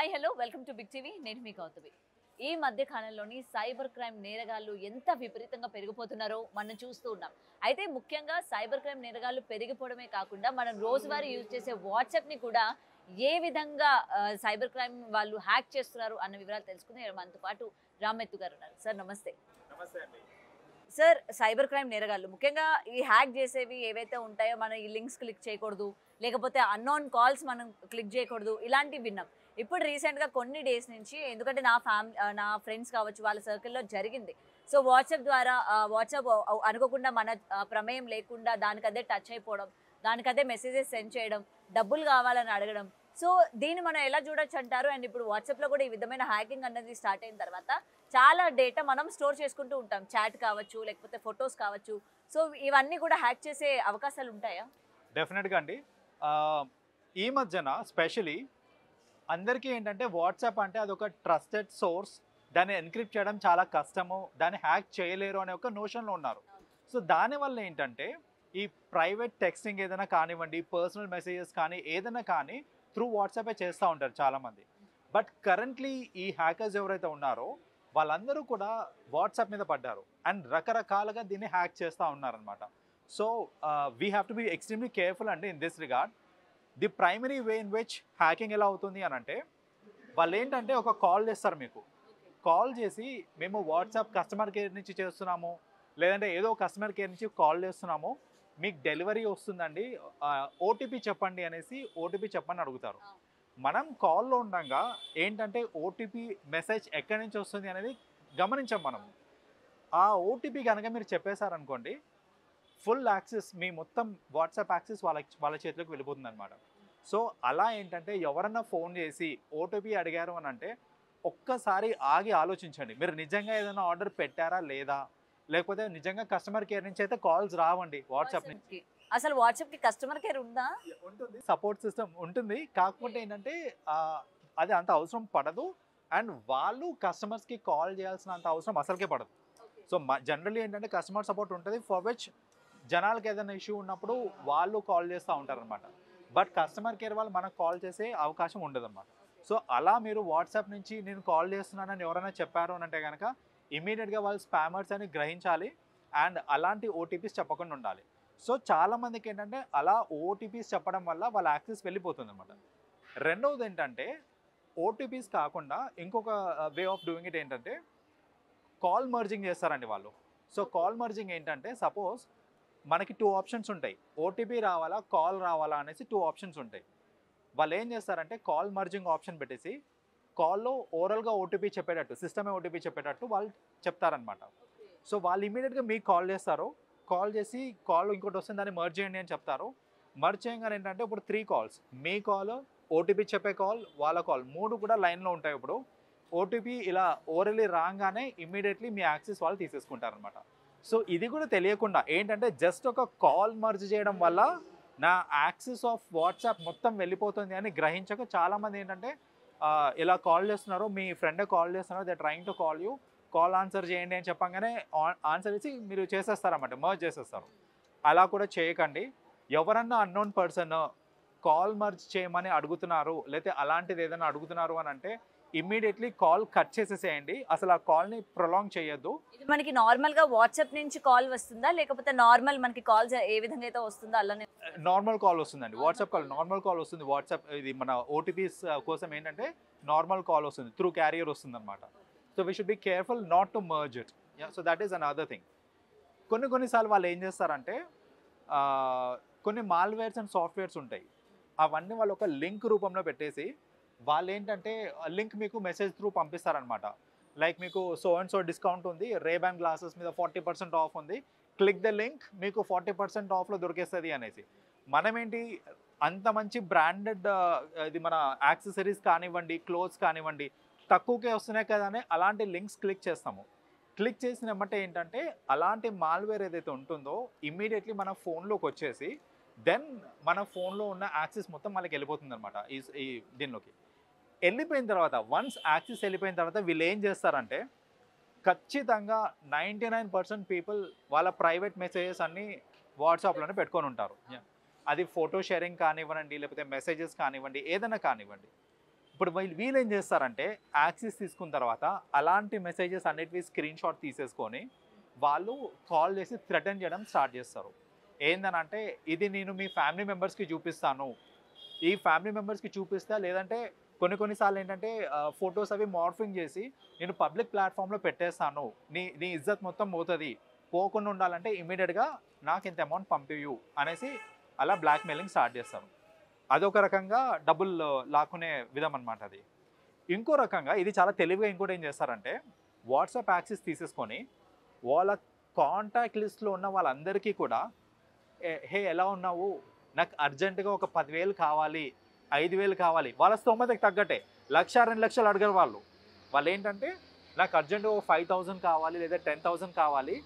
Hi hello welcome to big TV. నేను మీ గౌతమి. ఈ మధ్య కాలంలోని సైబర్ క్రైమ్ నేరగాళ్ళు ఎంత విపరీతంగా పెరిగిపోతున్నారో మనం చూస్తూ ఉన్నాం. అయితే ముఖ్యంగా సైబర్ క్రైమ్ నేరగాళ్ళు పెరిగిపోవడమే కాకుండా మనం రోజువారీ యూజ్ చేసే వాట్సాప్ని కూడా ఏ విధంగా సైబర్ క్రైమ్ వాళ్ళు హ్యాక్ చేస్తున్నారు అన్న వివరాలు తెలుసుకుని మనతో పాటు రామెత్తు గారు ఉన్నారు. సార్ నమస్తే. నమస్తే అండి. సార్, సైబర్ క్రైమ్ నేరగాళ్ళు ముఖ్యంగా ఈ హ్యాక్ చేసేవి ఏవైతే ఉంటాయో మనం ఈ లింక్స్ క్లిక్ చేయకూడదు, లేకపోతే అన్నోన్ కాల్స్ మనం క్లిక్ చేయకూడదు, ఇలాంటివి విన్నాం. ఇప్పుడు రీసెంట్గా కొన్ని డేస్ నుంచి, ఎందుకంటే నా ఫ్రెండ్స్ కావచ్చు వాళ్ళ సర్కిల్లో జరిగింది. సో వాట్సాప్ ద్వారా వాట్సాప్ అనుకోకుండా మన ప్రమేయం లేకుండా దానికదే టచ్ అయిపోవడం, దానికదే మెసేజెస్ సెండ్ చేయడం, డబ్బులు కావాలని అడగడం. సో దీన్ని మనం ఎలా చూడొచ్చు అంటారు? అండ్ ఇప్పుడు వాట్సాప్లో కూడా ఈ విధమైన హ్యాకింగ్ అనేది స్టార్ట్ అయిన తర్వాత చాలా డేటా మనం స్టోర్ చేసుకుంటూ ఉంటాం. చాట్ కావచ్చు, లేకపోతే ఫొటోస్ కావచ్చు. సో ఇవన్నీ కూడా హ్యాక్ చేసే అవకాశాలు ఉంటాయా? డెఫినెట్గా అండి. ఈ మధ్యన స్పెషలీ అందరికీ ఏంటంటే వాట్సాప్ అంటే అదొక ట్రస్టెడ్ సోర్స్, దాన్ని ఎన్క్రిప్ట్ చేయడం చాలా కష్టము, దాన్ని హ్యాక్ చేయలేరు అనే ఒక నోషన్లో ఉన్నారు. సో దానివల్ల ఏంటంటే ఈ ప్రైవేట్ టెక్స్టింగ్ ఏదైనా కానివ్వండి, పర్సనల్ మెసేజెస్ కానీ ఏదైనా కానీ త్రూ వాట్సాపే చేస్తూ ఉంటారు చాలామంది. బట్ కరెంట్లీ ఈ హ్యాకర్స్ ఎవరైతే ఉన్నారో వాళ్ళందరూ కూడా వాట్సాప్ మీద పడ్డారు అండ్ రకరకాలుగా దీన్ని హ్యాక్ చేస్తూ ఉన్నారనమాట. So we have to be extremely careful అండి in this regard. The primary way in which hacking ఎలా అవుతుంది అని అంటే, వాళ్ళు ఏంటంటే ఒక కాల్ చేస్తారు మీకు. కాల్ చేసి మేము వాట్సాప్ కస్టమర్ కేర్ నుంచి చేస్తున్నాము, లేదంటే ఏదో కస్టమర్ కేర్ నుంచి కాల్ చేస్తున్నాము, మీకు డెలివరీ వస్తుందండి, ఓటీపీ చెప్పండి అనేసి ఓటీపీ చెప్పని అడుగుతారు. మనం కాల్లో ఉండగా ఏంటంటే ఓటీపీ మెసేజ్ ఎక్కడి నుంచి వస్తుంది అనేది గమనించాం మనం. ఆ ఓటీపీ కనుక మీరు చెప్పేశారనుకోండి, ఫుల్ యాక్సెస్, మీ మొత్తం వాట్సాప్ యాక్సెస్ వాళ్ళ చేతిలోకి వెళ్ళిపోతుంది అనమాట. సో అలా ఏంటంటే ఎవరన్నా ఫోన్ చేసి ఓటీపీ అడిగారు అని అంటే ఒక్కసారి ఆగి ఆలోచించండి. మీరు నిజంగా ఏదైనా ఆర్డర్ పెట్టారా లేదా, లేకపోతే నిజంగా కస్టమర్ కేర్ నుంచి అయితే కాల్స్ రావండి వాట్సాప్ నుంచి. అసలు వాట్సాప్కి కస్టమర్ కేర్ ఉందా? ఉంటుంది, సపోర్ట్ సిస్టమ్ ఉంటుంది. కాకపోతే ఏంటంటే అది అంత అవసరం పడదు అండ్ వాళ్ళు కస్టమర్స్కి కాల్ చేయాల్సిన అంత అవసరం అసలుకే పడదు. సో జనరల్లీ ఏంటంటే కస్టమర్ సపోర్ట్ ఉంటుంది, ఫర్ విచ్ జనాలకు ఏదైనా ఇష్యూ ఉన్నప్పుడు వాళ్ళు కాల్ చేస్తూ ఉంటారనమాట. బట్ కస్టమర్ కేర్ వాళ్ళు మనకు కాల్ చేసే అవకాశం ఉండదు అనమాట. సో అలా మీరు వాట్సాప్ నుంచి నేను కాల్ చేస్తున్నానని ఎవరైనా చెప్పారు అని అంటే కనుక ఇమీడియట్గా వాళ్ళు స్పామర్స్ అని గ్రహించాలి అండ్ అలాంటి ఓటీపీస్ చెప్పకుండా ఉండాలి. సో చాలామందికి ఏంటంటే అలా ఓటీపీస్ చెప్పడం వల్ల వాళ్ళ యాక్సెస్ వెళ్ళిపోతుంది అనమాట. రెండవది ఏంటంటే ఓటీపీస్ కాకుండా ఇంకొక వే ఆఫ్ డూయింగ్ ఇట్ ఏంటంటే కాల్ మర్జింగ్ చేస్తారండి వాళ్ళు. సో కాల్ మర్జింగ్ ఏంటంటే, సపోజ్ మనకి 2 ఆప్షన్స్ ఉంటాయి, ఓటీపీ రావాలా కాల్ రావాలా అనేసి 2 ఆప్షన్స్ ఉంటాయి. వాళ్ళు ఏం చేస్తారంటే కాల్ మర్జింగ్ ఆప్షన్ పెట్టేసి కాల్లో ఓరల్గా ఓటీపీ చెప్పేటట్టు, సిస్టమే ఓటీపీ చెప్పేటట్టు వాళ్ళు చెప్తారనమాట. సో వాళ్ళు ఇమీడియట్గా మీకు కాల్ చేస్తారు, కాల్ చేసి కాల్ ఇంకోటి వస్తుంది దాన్ని మర్జ్ చేయండి అని చెప్తారు. మర్జ్ చేయగానే ఏంటంటే ఇప్పుడు 3 కాల్స్, మీ కాల్, ఓటీపీ చెప్పే కాల్, వాళ్ళ కాల్, 3 కూడా లైన్లో ఉంటాయి. ఇప్పుడు ఓటీపీ ఇలా ఓరల్లీ రాగానే ఇమ్మీడియట్లీ మీ యాక్సెస్ వాళ్ళు తీసేసుకుంటారనమాట. సో ఇది కూడా తెలియకుండా ఏంటంటే జస్ట్ ఒక కాల్ మర్జ్ చేయడం వల్ల నా యాక్సెస్ ఆఫ్ వాట్సాప్ మొత్తం వెళ్ళిపోతుంది అని గ్రహించక చాలామంది ఏంటంటే ఇలా కాల్ చేస్తున్నారు, మీ ఫ్రెండే కాల్ చేస్తున్నారు, they trying to call you, call answer చేయండి అని చెప్పగానే ఆన్సర్ ఇచ్చి మీరు చేసేస్తారన్నమాట, మర్జ్ చేసేస్తారు. అలా కూడా చేయకండి. ఎవరన్నా అన్నోన్ పర్సన్ కాల్ మర్జ్ చేయమని అడుగుతున్నారు, లేకపోతే అలాంటిది ఏదైనా అడుగుతున్నారు అని అంటే ఇమ్మీడియట్లీ కాల్ కట్ చేసేసేయండి. అసలు ఆ కాల్ని ప్రొలాంగ్ చేయొద్దు. ఇది మనకి నార్మల్గా వాట్సాప్ నుంచి కాల్ వస్తుందా, లేకపోతే నార్మల్ మనకి కాల్స్ ఏ విధంగా అయితే వస్తుందో అలానే? నార్మల్ కాల్ వస్తుందండి, వాట్సాప్ కాల్ నార్మల్ కాల్ వస్తుంది. వాట్సాప్ ఇది మన ఓటీపీస్ కోసం ఏంటంటే నార్మల్ కాల్ వస్తుంది, త్రూ క్యారియర్ వస్తుంది అనమాట. So we should be careful not to merge it. So that is another thing. కొన్నిసార్లు వాళ్ళు ఏం చేస్తారంటే కొన్ని మాల్వేర్స్ అండ్ సాఫ్ట్వేర్స్ ఉంటాయి, అవన్నీ వాళ్ళు ఒక లింక్ రూపంలో పెట్టేసి వాళ్ళు ఏంటంటే లింక్ మీకు మెసేజ్ త్రూ పంపిస్తారనమాట. లైక్ మీకు సో అండ్ సో డిస్కౌంట్ ఉంది, రేబ్యాన్ గ్లాసెస్ మీద 40% ఆఫ్ ఉంది, క్లిక్ ద లింక్, మీకు 40% ఆఫ్లో దొరికేస్తుంది అనేసి. మనం ఏంటి అంత మంచి బ్రాండెడ్ ఇది మన యాక్సెసరీస్ కానివ్వండి, క్లోత్స్ కానివ్వండి తక్కువకే వస్తున్నాయి కదా అని అలాంటి లింక్స్ క్లిక్ చేస్తాము. క్లిక్ చేసిన వెంబటే ఏంటంటే అలాంటి మాల్వేర్ ఏదైతే ఉంటుందో ఇమ్మీడియట్లీ మన ఫోన్లోకి వచ్చేసి దెన్ మన ఫోన్లో ఉన్న యాక్సెస్ మొత్తం మనకి వెళ్ళిపోతుంది అనమాట. ఈ దీనిలోకి వెళ్ళిపోయిన తర్వాత, వన్స్ యాక్సెస్ వెళ్ళిపోయిన తర్వాత వీళ్ళు ఏం చేస్తారంటే ఖచ్చితంగా 99% పీపుల్ వాళ్ళ ప్రైవేట్ మెసేజెస్ అన్నీ వాట్సాప్లోనే పెట్టుకొని ఉంటారు. అది ఫోటో షేరింగ్ కానివ్వండి, లేకపోతే మెసేజెస్ కానివ్వండి, ఏదైనా కానివ్వండి. ఇప్పుడు వీళ్ళు ఏం చేస్తారంటే యాక్సెస్ తీసుకున్న తర్వాత అలాంటి మెసేజెస్ అన్నిటివి స్క్రీన్ షాట్ తీసేసుకొని వాళ్ళు కాల్ చేసి థ్రెటన్ చేయడం స్టార్ట్ చేస్తారు. ఏందనంటే ఇది నేను మీ ఫ్యామిలీ మెంబర్స్కి చూపిస్తాను, ఈ ఫ్యామిలీ మెంబర్స్కి చూపిస్తా, లేదంటే కొన్నిసార్లు ఏంటంటే ఫొటోస్ అవి మార్ఫింగ్ చేసి నేను పబ్లిక్ ప్లాట్ఫామ్లో పెట్టేస్తాను, నీ ఇజ్జత్ మొత్తం పోతుంది, పోకుండా ఉండాలంటే ఇమీడియట్గా నాకు ఇంత అమౌంట్ పంపియు అనేసి అలా బ్లాక్మెయిలింగ్ స్టార్ట్ చేస్తారు. అదొక రకంగా డబ్బులు లాక్కునే విధం అనమాట అది. ఇంకో రకంగా ఇది చాలా తెలివిగా ఇంకోటి ఏం చేస్తారంటే వాట్సాప్ యాక్సెస్ తీసేసుకొని వాళ్ళ కాంటాక్ట్ లిస్ట్లో ఉన్న వాళ్ళందరికీ కూడా హే ఎలా ఉన్నావు, నాకు అర్జెంటుగా ఒక 10,000 కావాలి, 5,000 కావాలి, వాళ్ళ స్తోమతకి తగ్గట్టే 1,00,000 2,00,000 అడగరు వాళ్ళు ఏంటంటే నాకు అర్జెంటుగా ఒక 5,000 కావాలి లేదా 10,000 కావాలి,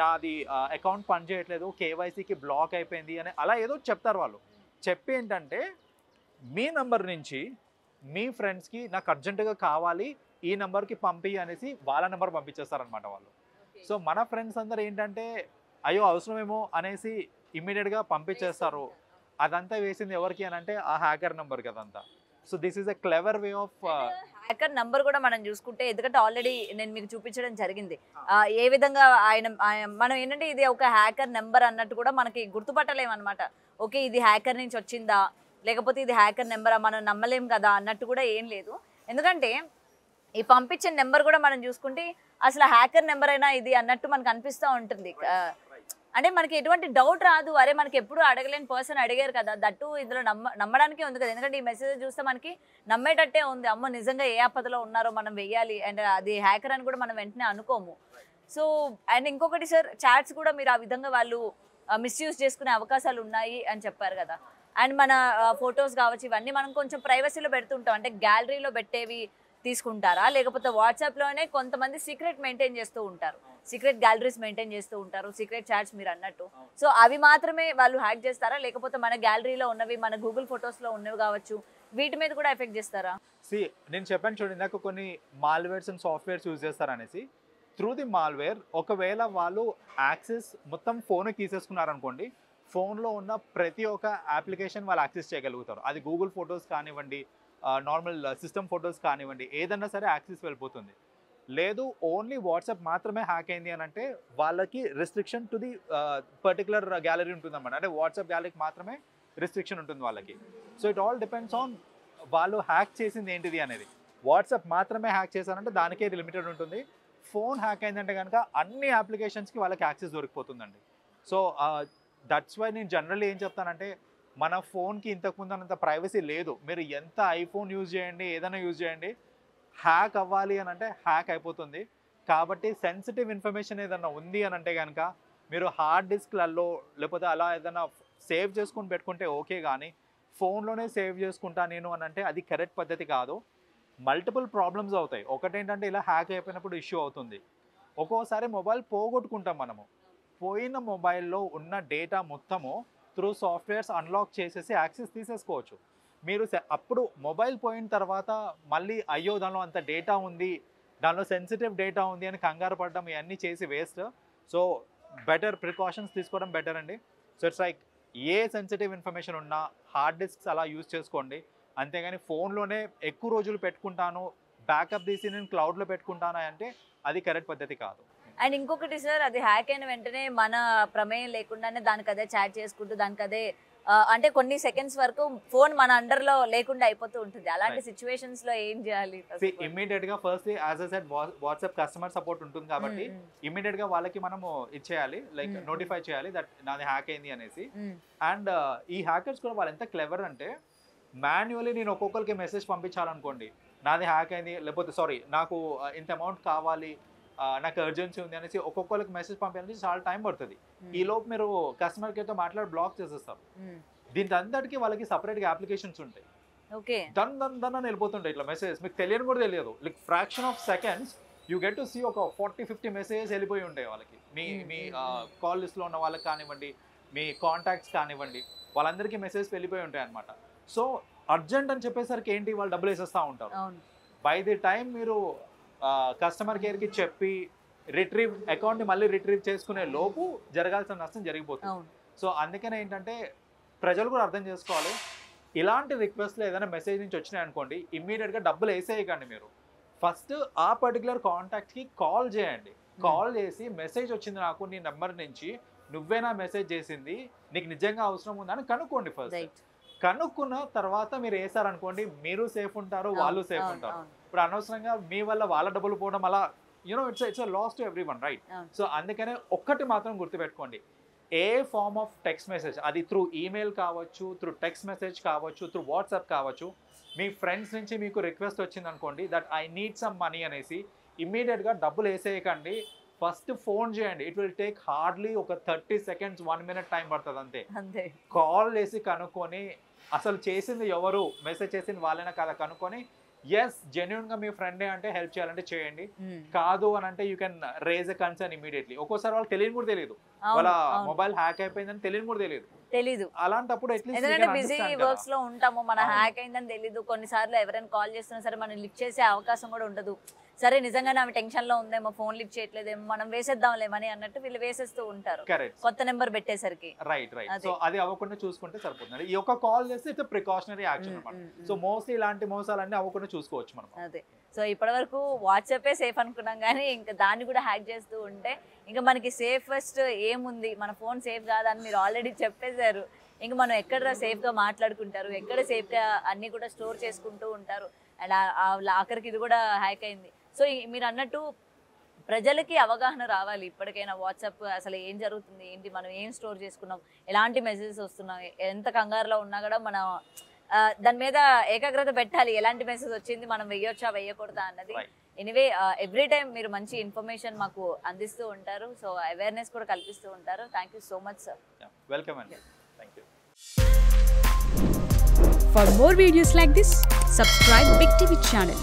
నాది అకౌంట్ పనిచేయట్లేదు, కేవైసీకి బ్లాక్ అయిపోయింది అని అలా ఏదో చెప్తారు వాళ్ళు. చెప్పి ఏంటంటే మీ నెంబర్ నుంచి మీ ఫ్రెండ్స్కి నాకు అర్జెంటుగా కావాలి, ఈ నెంబర్కి పంపి అనేసి వాళ్ళ నెంబర్ పంపించేస్తారనమాట వాళ్ళు. సో మన ఫ్రెండ్స్ అందరు ఏంటంటే అయ్యో అవసరమేమో అనేసి ఇమ్మీడియట్గా పంపించేస్తారు. అదంతా వేసింది ఎవరికి అని అంటే ఆ హ్యాకర్ నెంబర్కి అదంతా. So this is a clever way of hacker number కూడా మనం చూసుకుంటే, ఎందుకంటే ఆల్రెడీ నేను మీకు చూపించడం జరిగింది ఏ విధంగా మనం ఏంటంటే ఇది ఒక హ్యాకర్ నెంబర్ అన్నట్టు కూడా మనకి గుర్తుపట్టలేమన్నమాట. ఓకే ఇది హ్యాకర్ నుంచి వచ్చిందా లేకపోతే ఇది హ్యాకర్ నెంబరా మనం నమ్మలేం కదా అన్నట్టు కూడా ఏం లేదు. ఎందుకంటే ఈ పంపించిన నెంబర్ కూడా మనం చూసుకుంటే అసలు హ్యాకర్ నెంబర్ అయినా ఇది అన్నట్టు మనకు అనిపిస్తూ ఉంటుంది. అంటే మనకి ఎటువంటి డౌట్ రాదు, అరే మనకి ఎప్పుడు అడగలేని పర్సన్ అడిగారు కదా, దట్టు ఇందులో నమ్మడానికే ఉంది కదా. ఎందుకంటే ఈ మెసేజ్ చూస్తే మనకి నమ్మేటట్టే ఉంది, అమ్మో నిజంగా ఏ ఆపదలో ఉన్నారో మనం వెయ్యాలి అండ్ అది హ్యాకర్ అని కూడా మనం వెంటనే అనుకోము. సో అండ్ ఇంకొకటి సార్, చాట్స్ కూడా మీరు ఆ విధంగా వాళ్ళు మిస్యూజ్ చేసుకునే అవకాశాలు ఉన్నాయి అని చెప్పారు కదా. అండ్ మన ఫొటోస్ కావచ్చు ఇవన్నీ మనం కొంచెం ప్రైవసీలో పెడుతుంటాం, అంటే గ్యాలరీలో పెట్టేవి తీసుకుంటారా లేకపోతే వాట్సాప్లోనే కొంతమంది సీక్రెట్ మెయింటైన్ చేస్తూ ఉంటారు, సీక్రెట్ గ్యాలరీస్ మెయింటైన్ చేస్తూ ఉంటారు, సీక్రెట్ చాట్స్ మీరు అన్నట్టు. సో అవి మాత్రమే వాళ్ళు హ్యాక్ చేస్తారా లేకపోతే మన గ్యాలరీలో ఉన్నవి మన గూగుల్ ఫొటోస్లో ఉన్నవి కావచ్చు వీటి మీద కూడా ఎఫెక్ట్ చేస్తారా? నేను చెప్పాను చూడండి, నాకు కొన్ని మాల్వేర్స్ అండ్ సాఫ్ట్వేర్స్ యూజ్ చేస్తారనేసి. త్రూ ది మాల్వేర్ ఒకవేళ వాళ్ళు యాక్సెస్ మొత్తం ఫోన్కి తీసేసుకున్నారనుకోండి, ఫోన్లో ఉన్న ప్రతి ఒక్క అప్లికేషన్ వాళ్ళు యాక్సెస్ చేయగలుగుతారు. అది గూగుల్ ఫొటోస్ కానివ్వండి, నార్మల్ సిస్టమ్ ఫొటోస్ కానివ్వండి, ఏదన్నా సరే యాక్సెస్ వెళ్ళిపోతుంది. లేదు ఓన్లీ వాట్సాప్ మాత్రమే హ్యాక్ అయింది అని అంటే వాళ్ళకి restriction to the particular gallery ఉంటుంది అన్నమాట. అంటే వాట్సాప్ గ్యాలరీకి మాత్రమే రిస్ట్రిక్షన్ ఉంటుంది వాళ్ళకి. So it all depends on వాళ్ళు హ్యాక్ చేసింది ఏంటిది అనేది. వాట్సాప్ మాత్రమే హ్యాక్ చేశారంటే దానికే లిమిటెడ్ ఉంటుంది. ఫోన్ హ్యాక్ అయిందంటే కనుక అన్ని అప్లికేషన్స్కి వాళ్ళకి యాక్సెస్ దొరికిపోతుందండి. సో దట్స్ వై నేను జనరల్లీ ఏం చెప్తానంటే మన ఫోన్కి ఇంతకుముందు అంత ప్రైవసీ లేదు. మీరు ఎంత ఐఫోన్ యూజ్ చేయండి, ఏదైనా యూజ్ చేయండి, హ్యాక్ అవ్వాలి అని అంటే హ్యాక్ అయిపోతుంది. కాబట్టి సెన్సిటివ్ ఇన్ఫర్మేషన్ ఏదైనా ఉంది అని అంటే కనుక మీరు హార్డ్ డిస్క్లలో లేకపోతే అలా ఏదైనా సేవ్ చేసుకొని పెట్టుకుంటే ఓకే, కానీ ఫోన్లోనే సేవ్ చేసుకుంటా నేను అని అంటే అది కరెక్ట్ పద్ధతి కాదు. మల్టిపుల్ ప్రాబ్లమ్స్ అవుతాయి. ఒకటేంటంటే ఇలా హ్యాక్ అయిపోయినప్పుడు ఇష్యూ అవుతుంది. ఒక్కోసారి మొబైల్ పోగొట్టుకుంటాం మనము. పోయిన మొబైల్లో ఉన్న డేటా మొత్తము త్రూ సాఫ్ట్వేర్స్ అన్లాక్ చేసేసి యాక్సెస్ తీసేసుకోవచ్చు. మీరు అప్పుడు మొబైల్ పోయిన తర్వాత మళ్ళీ అయ్యో దానిలో అంత డేటా ఉంది, దానిలో సెన్సిటివ్ డేటా ఉంది అని కంగారు పడడం ఇవన్నీ చేసి వేస్ట్. సో బెటర్ ప్రికాషన్స్ తీసుకోవడం బెటర్ అండి. So it's like A sensitive information ఉన్నా హార్డ్ డిస్క్స్ అలా యూజ్ చేసుకోండి. అంతేగాని ఫోన్లోనే ఎక్కువ రోజులు పెట్టుకుంటాను, బ్యాకప్ తీసి నేను క్లౌడ్లో పెట్టుకుంటాను అంటే అది కరెక్ట్ పద్ధతి కాదు. అండ్ ఇంకొకటి సార్, అది హ్యాక్ అయిన వెంటనే మన ప్రమేయం లేకుండానే దానికి అదే చాట్ చేసుకుంటూ దానికి అదే అంటే కొన్ని సెకండ్స్ వరకు ఫోన్ మన అండర్లో లేకుండా అయిపోతూ ఉంటుంది. అలాంటి సిచ్యువేషన్స్ లో ఏం చేయాలి? ఇమ్మీడియట్ గా first as I said WhatsApp customer support ఉంటుంది కాబట్టి ఇమ్మీడియట్ గా వాళ్ళకి మనము ఇచ్చేయాలి, లైక్ నోటిఫై చేయాలి దట్ నాది హ్యాక్ అయింది అనేసి. అండ్ ఈ హ్యాకర్స్ కూడా వాళ్ళు ఎంత క్లెవర్ అంటే మాన్యువల్లీ నేను ఒక్కొక్కరికి మెసేజ్ పంపించాలనుకోండి, నాది హ్యాక్ అయింది లేకపోతే సారీ నాకు ఇంత అమౌంట్ కావాలి, నాకు అర్జెన్సీ ఉంది అనేసి ఒక్కొక్కరికి మెసేజ్ పంపించాలని చాలా టైం పడుతుంది. ఈ లోపు మీరు కస్టమర్ కేర్తో మాట్లాడి బ్లాక్ చేసేస్తారు. దీనికి అందరికీ వాళ్ళకి సపరేట్గా అప్లికేషన్స్ ఉంటాయి. దన్ అని వెళ్ళిపోతుంటాయి ఇట్లా మెసేజ్, మీకు తెలియని కూడా తెలియదు. Like fraction of seconds you get to see ఒక 40-50 మెసేజెస్ వెళ్ళిపోయి ఉంటాయి వాళ్ళకి. మీ కాల్ లిస్ట్లో ఉన్న వాళ్ళకి కానివ్వండి, మీ కాంటాక్ట్స్ కానివ్వండి, వాళ్ళందరికీ మెసేజ్ వెళ్ళిపోయి ఉంటాయి అనమాట. సో అర్జెంట్ అని చెప్పేసరికి ఏంటి, వాళ్ళు డబ్బులు వేసేస్తూ ఉంటారు. బై ది టైం మీరు కస్టమర్ కేర్కి చెప్పి అకౌంట్ని మళ్ళీ రిట్రీవ్ చేసుకునే లోపు జరగాల్సిన నష్టం జరిగిపోతుంది. సో అందుకనే ఏంటంటే ప్రజలు కూడా అర్థం చేసుకోవాలి, ఇలాంటి రిక్వెస్ట్లు ఏదైనా మెసేజ్ నుంచి వచ్చినాయి అనుకోండి, ఇమ్మీడియట్గా డబ్బులు వేసేయకండి మీరు. ఫస్ట్ ఆ పర్టికులర్ కాంటాక్ట్కి కాల్ చేయండి. కాల్ చేసి మెసేజ్ వచ్చింది నాకు నీ నెంబర్ నుంచి, నువ్వేనా మెసేజ్ చేసింది, నీకు నిజంగా అవసరం ఉందా అని కనుక్కోండి ఫస్ట్. కనుక్కున్న తర్వాత మీరు వేసారనుకోండి, మీరు సేఫ్ ఉంటారు, వాళ్ళు సేఫ్ ఉంటారు. ఇప్పుడు అనవసరంగా మీ వల్ల వాళ్ళ డబ్బులు పోవడం అలా it's loss to everyone, right? So అందుకనే ఒక్కటి మాత్రం గుర్తుపెట్టుకోండి, a form of text message, అది త్రూ ఈమెయిల్ కావచ్చు, త్రూ టెక్స్ట్ మెసేజ్ కావచ్చు, త్రూ వాట్సాప్ కావచ్చు, మీ ఫ్రెండ్స్ నుంచి మీకు రిక్వెస్ట్ వచ్చింది అనుకోండి that I need some money అనేసి, ఇమ్మీడియట్గా డబ్బులు వేసేయకండి. ఫస్ట్ ఫోన్ చేయండి. ఇట్ విల్ టేక్ హార్డ్లీ ఒక 30 seconds 1 minute టైం పడుతుంది అంతే. కాల్ చేసి కనుక్కొని అసలు చేసింది ఎవరు, మెసేజ్ చేసింది వాళ్ళైనా కదా కనుక్కొని, ఎస్ జెన్యున్గా మీ ఫ్రెండే అంటే హెల్ప్ చేయాలంటే చేయండి, కాదు అని అంటే you can raise a concern immediately. ఒక్కోసారి వాళ్ళు తెలియని కూడా తెలియదు, వాళ్ళ మొబైల్ హ్యాక్ అయిపోయిందని తెలియని కూడా తెలియదు. అలాంటప్పుడు ఎందుకంటే బిజీ వర్క్స్ లో ఉంటాము, మన హ్యాక్ అయిందని తెలీదు. కొన్నిసార్లు ఎవరైనా కాల్ చేస్తున్నా సరే మనం లిఫ్ట్ చేసే అవకాశం కూడా ఉండదు. సరే నిజంగానే ఆమె టెన్షన్ లో ఉందేమో, ఫోన్ లిఫ్ట్ చేయట్లేదేమో, మనం వేసేద్దాంలేమని అన్నట్టు వీళ్ళు వేసేస్తూ ఉంటారు కొత్త నెంబర్ పెట్టేసరికి. రైట్. సో అది అవ్వకుండా చూసుకుంటే సరిపోతుంది. ఈ ఒక కాల్ చేస్తే ఇట్స్ ప్రికాషనరీ యాక్షన్ అన్నమాట. సో మోస్ట్లీ ఇలాంటి మోసాలన్నీ అవ్వకుండా చూసుకోవచ్చు మనం. అదే. సో ఇప్పటి వరకు వాట్సాపే సేఫ్ అనుకున్నాం, కానీ ఇంకా దాన్ని కూడా హ్యాక్ చేస్తూ ఉంటే ఇంకా మనకి సేఫెస్ట్ ఏముంది, మన ఫోన్ సేఫ్ కాదని మీరు ఆల్రెడీ చెప్పేశారు. ఇంకా మనం ఎక్కడ సేఫ్గా మాట్లాడుకుంటారు, ఎక్కడ సేఫ్గా అన్నీ కూడా స్టోర్ చేసుకుంటూ ఉంటారు. అండ్ ఆఖరికి ఇది కూడా హ్యాక్ అయింది. సో మీరు అన్నట్టు ప్రజలకి అవగాహన రావాలి ఇప్పటికైనా, వాట్సాప్ అసలు ఏం జరుగుతుంది ఏంటి, మనం ఏం స్టోర్ చేసుకున్నాం, ఎలాంటి మెసేజెస్ వస్తున్నాయి, ఎంత కంగారులో ఉన్నా కూడా మనం దాని మీద ఏకాగ్రత పెట్టాలి. ఎలాంటి మెసేజ్ వచ్చింది, మనం వెయ్యొచ్చా వెయ్యకూడదా అన్నది. ఎనీవే ఎవ్రీ టైం మీరు మంచి ఇన్ఫర్మేషన్ మాకు అందిస్తూ ఉంటారు. సో అవేర్నెస్ కూడా కల్పిస్తూ ఉంటారు. Thank you so much sir. Welcome అండి. Thank you. For more videos like this, subscribe Big TV channel.